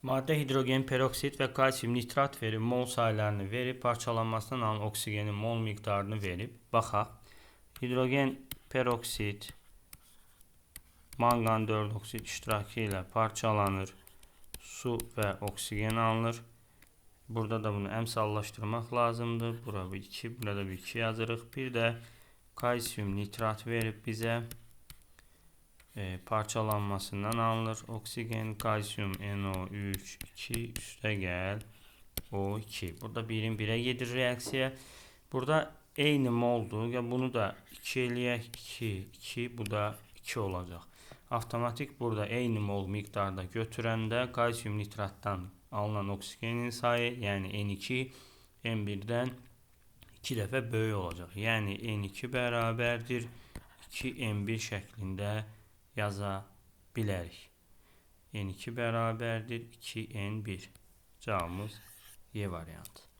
Madde hidrogen peroksit ve kalsiyum nitrat verip mol sayılarını verip parçalanmasından alınan oksigenin mol miktarını verip baxaq. Hidrogen peroksit mangan 4 oksid iştirakı ilə parçalanır. Su və oksigen alınır. Burada da bunu əmsallaşdırmaq lazımdır. Burada 2, burada bir 2 yazırıq. Bir də kalsiyum nitrat verib bizə parçalanmasından alınır. Oksigen, kalsiyum, NO3, 2 üstə gəl O2. Burada 1'in 1'e gedir reaksiya. Burada eyni moldur. Ya bunu da 2 eləyək. 2, 2, bu da 2 olacaq. Avtomatik burada eyni mol miqdarda götürəndə kalsiyum nitratdan alınan oksigenin sayı, yəni N2 N1'dən 2 dəfə böyük olacaq. Yəni N2 bərabərdir 2N1 şəklində yaza bilərik. N2 bərabərdir 2N1. Cavabımız Y variantı.